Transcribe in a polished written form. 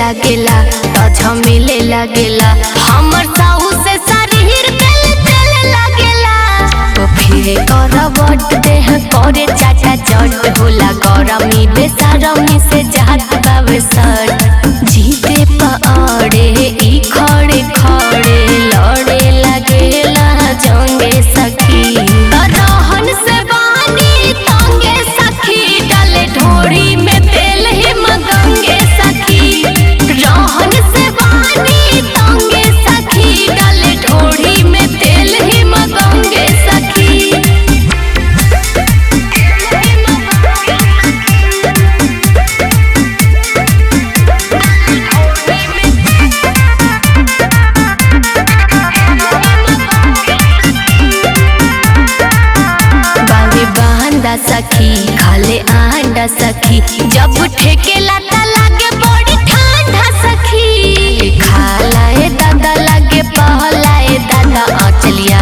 लागेला तो झमेले लागेला हमर साहू से शरीर तेल तेल लागेला तो फिर करवट देह करे चाचा चट होला गरमी बेसरमी से जात बावे सट जीते पड़े ई खड़े खड़े लड़े लागेला जंगे सखी रहन से बानी तंगे सखी डाले ढोरी में तेल ही मगंगे सखी रहन से बानी तंगे सखी डाले ढोरी में तेल ही मगंगे सखी। सखी खाले आंडा सखी जब ठेकेला ता लागे बड़ी ठंडा सखी खालाए दादा लागे पहलाए दादा आंचलिया